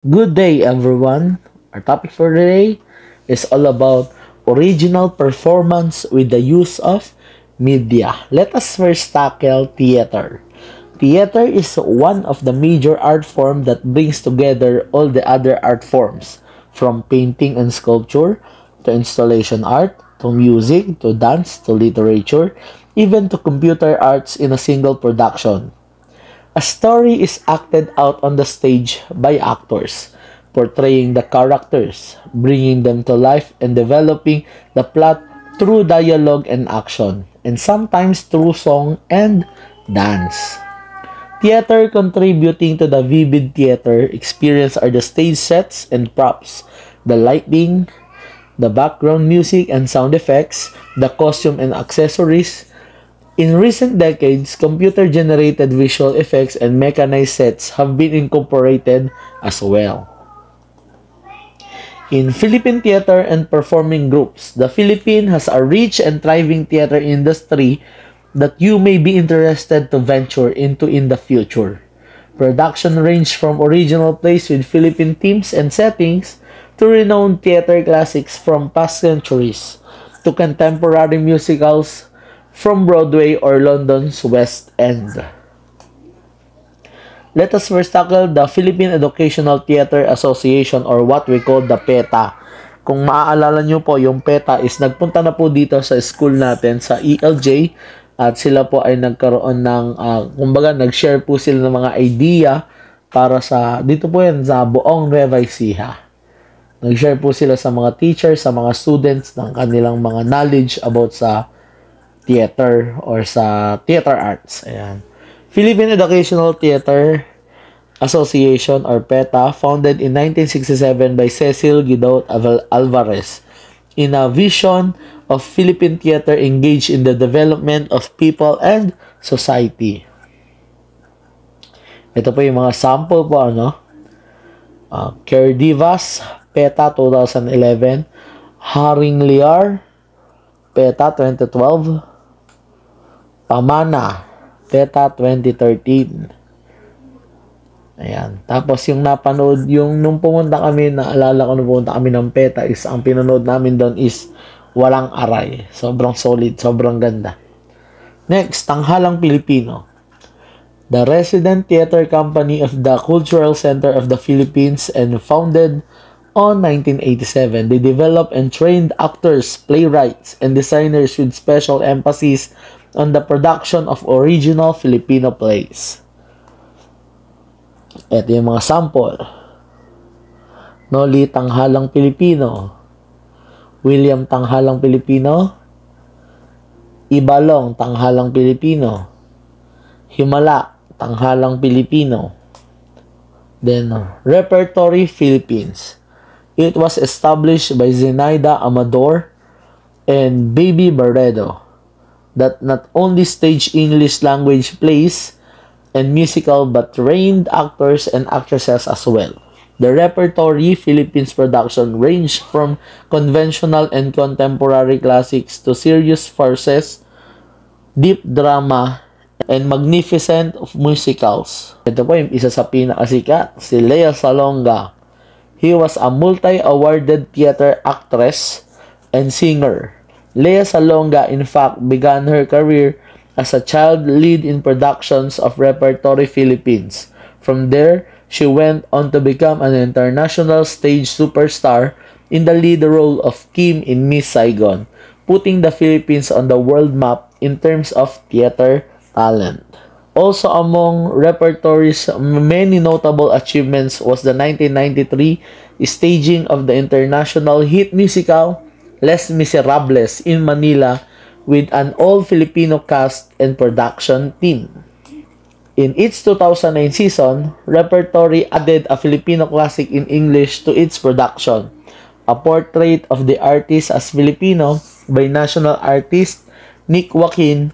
Good day, everyone. Our topic for today is all about original performance with the use of media. Let us first tackle theater. Theater is one of the major art forms that brings together all the other art forms, from painting and sculpture to installation art to music to dance to literature, even to computer arts in a single production. A story is acted out on the stage by actors, portraying the characters, bringing them to life, and developing the plot through dialogue and action, and sometimes through song and dance. Theater contributing to the vivid theater experience are the stage sets and props, the lighting, the background music and sound effects, the costume and accessories. In recent decades, computer-generated visual effects and mechanized sets have been incorporated as well. In Philippine theater and performing groups, the Philippines has a rich and thriving theater industry that you may be interested to venture into in the future. Production range from original plays with Philippine themes and settings to renowned theater classics from past centuries to contemporary musicals from Broadway or London's West End. Let us first tackle the Philippine Educational Theater Association or what we call the PETA. Kung maaalala nyo po, yung PETA is nagpunta na po dito sa school natin sa ELJ at sila po ay nagkaroon ng, kumbaga nag-share po sila ng mga idea para sa, dito po yan sa buong Nueva Ecija. Nag-share po sila sa mga teachers, sa mga students ng kanilang mga knowledge about sa theater or sa theater arts. Ayan. Philippine Educational Theater Association or PETA, founded in 1967 by Cecil Guido Alvarez, in a vision of Philippine theater engaged in the development of people and society. Ito po yung mga sample po, ano? Care Divas, PETA 2011, Haring Liar, PETA 2012, Pamana, PETA 2013. Ayan. Tapos yung napanood, yung nung pumunta kami, naalala ko nung pumunta kami ng PETA is, ang pinanood namin doon is Walang Aray. Sobrang solid, sobrang ganda. Next, Tanghalang Pilipino. The resident theater company of the Cultural Center of the Philippines and founded on 1987. They developed and trained actors, playwrights, and designers with special emphasis on the production of original Filipino plays. Ito yung mga sample. Noli Tanghalang Pilipino, William Tanghalang Pilipino, Ibalong Tanghalang Pilipino, Himala Tanghalang Pilipino. Then, Repertory Philippines. It was established by Zenaida Amador and Baby Barredo that not only stage English language plays and musical but trained actors and actresses as well. The Repertory Philippines production ranged from conventional and contemporary classics to serious farces, deep drama, and magnificent of musicals. Ito po yung isa sa pinakasikat, si Lea Salonga. He was a multi-awarded theater actress and singer. Lea Salonga, in fact, began her career as a child lead in productions of Repertory Philippines. From there, she went on to become an international stage superstar in the lead role of Kim in Miss Saigon, putting the Philippines on the world map in terms of theater talent. Also among Repertory's many notable achievements was the 1993 staging of the international hit musical Les Miserables in Manila with an all-Filipino cast and production team. In its 2009 season, Repertory added a Filipino classic in English to its production, A Portrait of the Artist as Filipino by national artist Nick Joaquin.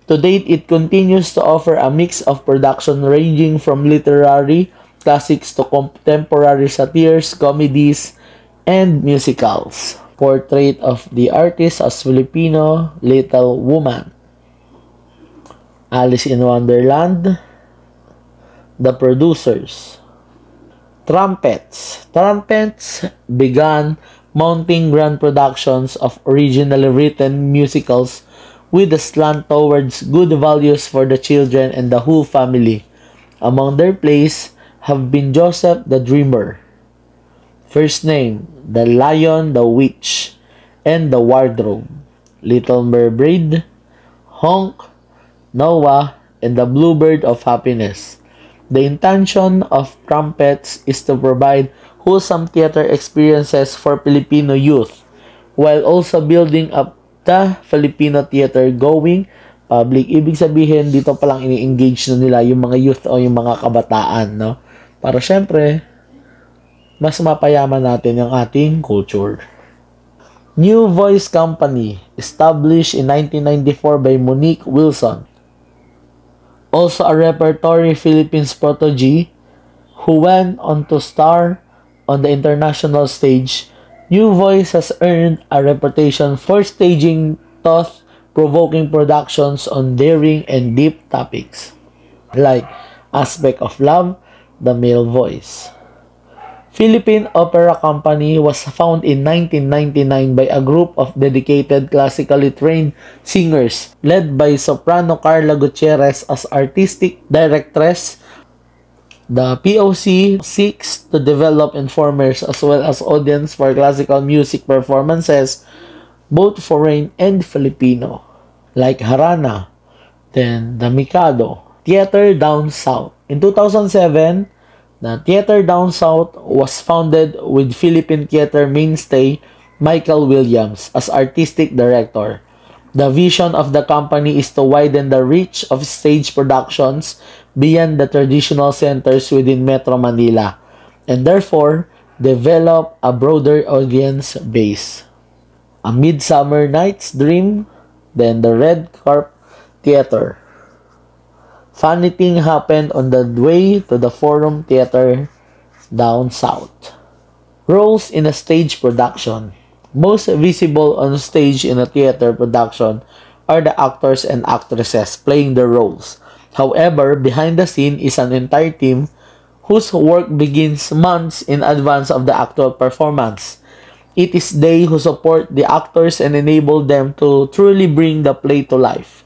To date, it continues to offer a mix of production ranging from literary classics to contemporary satires, comedies, and musicals. Portrait of the Artist as Filipino, Little Woman, Alice in Wonderland, The Producers, Trumpets. Trumpets began mounting grand productions of originally written musicals with a slant towards good values for the children and the whole family. Among their plays have been Joseph the Dreamer, First Name, The Lion, the Witch, and the Wardrobe, Little Mermaid, Honk, Noah, and the Bluebird of Happiness. The intention of Trumpets is to provide wholesome theater experiences for Filipino youth, while also building up the Filipino theater going public. Ibig sabihin, dito palang ini-engage na nila yung mga youth o yung mga kabataan, no? Para syempre, mas mapayaman natin yung ating culture. New Voice Company, established in 1994 by Monique Wilson. Also a repertory Philippines protege who went on to star on the international stage. New Voice has earned a reputation for staging thought-provoking productions on daring and deep topics like Aspect of Love, The Male Voice. Philippine Opera Company was founded in 1999 by a group of dedicated classically trained singers led by soprano Carla Gutierrez as artistic directress. The POC seeks to develop informers as well as audience for classical music performances, both foreign and Filipino, like Harana, then The Mikado, Theater Down South. In 2007, the Theater Down South was founded with Philippine theater mainstay Michael Williams as artistic director. The vision of the company is to widen the reach of stage productions beyond the traditional centers within Metro Manila and therefore develop a broader audience base. A Midsummer Night's Dream, then the Red Carp Theater. Funny thing happened on the way to the Forum Theater Down South. Roles in a stage production. Most visible on stage in a theater production are the actors and actresses playing their roles. However, behind the scene is an entire team whose work begins months in advance of the actual performance. It is they who support the actors and enable them to truly bring the play to life,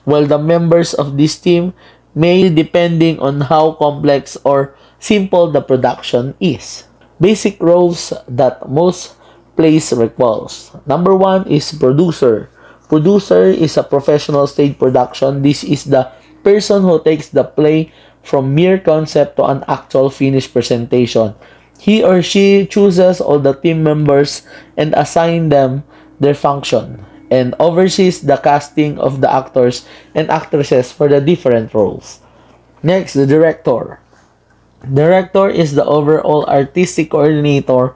while the members of this team may depending on how complex or simple the production is. Basic roles that most plays requires. Number 1 is producer. Producer is a professional stage production. This is the person who takes the play from mere concept to an actual finished presentation. He or she chooses all the team members and assign them their function and oversees the casting of the actors and actresses for the different roles. Next, the director. Director is the overall artistic coordinator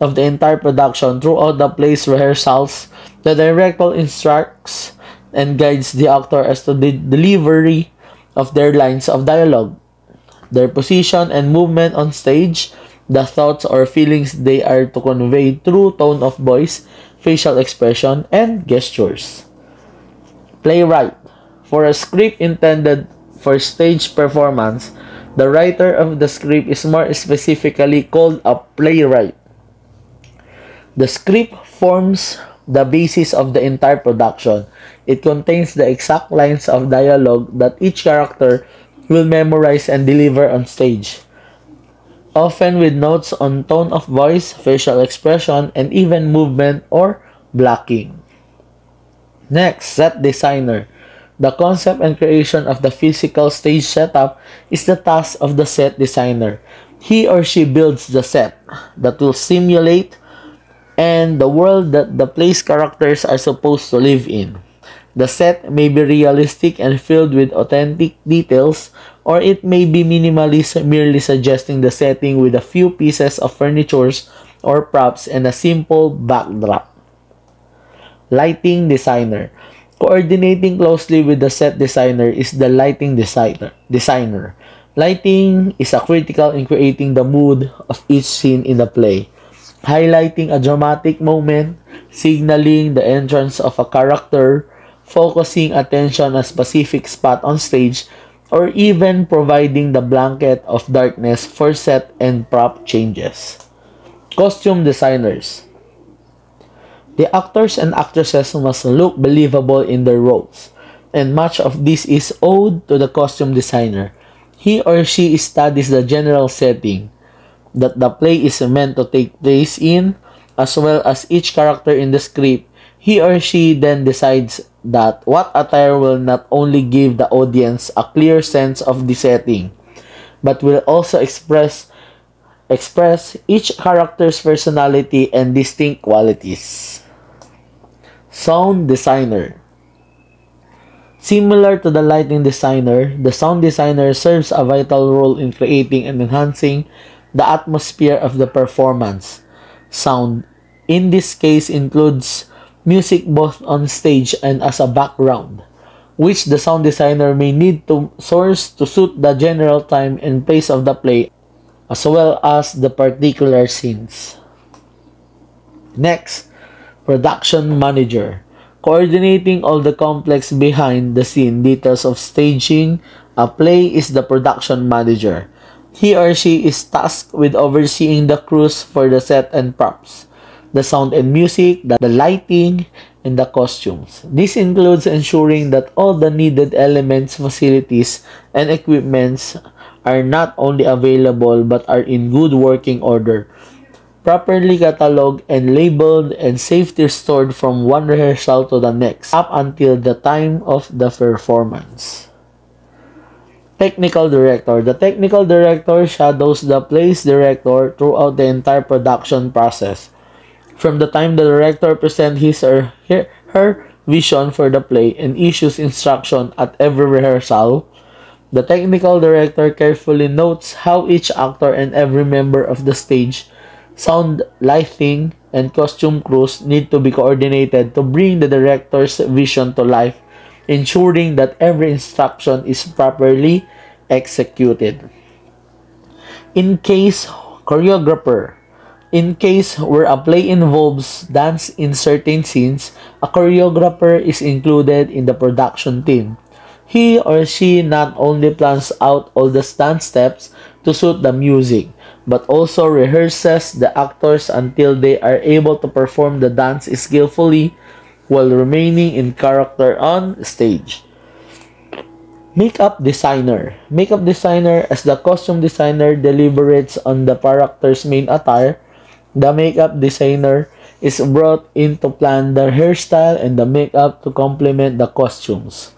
of the entire production throughout the play's rehearsals. The director instructs and guides the actor as to the delivery of their lines of dialogue, their position and movement on stage, the thoughts or feelings they are to convey through tone of voice, facial expression, and gestures. Playwright. For a script intended for stage performance, the writer of the script is more specifically called a playwright. The script forms the basis of the entire production. It contains the exact lines of dialogue that each character will memorize and deliver on stage, often with notes on tone of voice, facial expression, and even movement or blocking. Next, set designer. The concept and creation of the physical stage setup is the task of the set designer. He or she builds the set that will simulate and the world that the play's characters are supposed to live in. The set may be realistic and filled with authentic details, or it may be minimalist, merely suggesting the setting with a few pieces of furniture or props and a simple backdrop. Lighting designer. Coordinating closely with the set designer is the lighting designer. Lighting is critical in creating the mood of each scene in the play, highlighting a dramatic moment, signaling the entrance of a character, focusing attention on a specific spot on stage, or even providing the blanket of darkness for set and prop changes. Costume designers. The actors and actresses must look believable in their roles, and much of this is owed to the costume designer. He or she studies the general setting that the play is meant to take place in, as well as each character in the script. He or she then decides that what attire will not only give the audience a clear sense of the setting, but will also express each character's personality and distinct qualities. Sound designer. Similar to the lighting designer, the sound designer serves a vital role in creating and enhancing the atmosphere of the performance. Sound, in this case, includes music both on stage and as a background, which the sound designer may need to source to suit the general time and pace of the play, as well as the particular scenes. Next, production manager. Coordinating all the complex behind-the-scene details of staging a play is the production manager. He or she is tasked with overseeing the crews for the set and props, the sound and music, the lighting, and the costumes. This includes ensuring that all the needed elements, facilities, and equipments are not only available but are in good working order, properly cataloged and labeled, and safely stored from one rehearsal to the next, up until the time of the performance. Technical director. The technical director shadows the play's director throughout the entire production process. From the time the director presents his or her vision for the play and issues instruction at every rehearsal, the technical director carefully notes how each actor and every member of the stage, sound, lighting, and costume crews need to be coordinated to bring the director's vision to life, ensuring that every instruction is properly executed. In case choreographer. In case where a play involves dance in certain scenes, a choreographer is included in the production team. He or she not only plans out all the dance steps to suit the music, but also rehearses the actors until they are able to perform the dance skillfully while remaining in character on stage. Makeup designer. Makeup designer, as the costume designer deliberates on the character's main attire, the makeup designer is brought in to plan the hairstyle and the makeup to complement the costumes.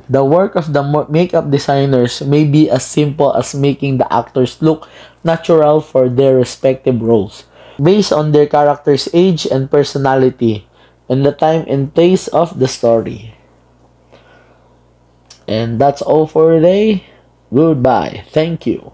The work of the makeup designers may be as simple as making the actors look natural for their respective roles, based on their character's age and personality, and the time and place of the story. And that's all for today. Goodbye. Thank you.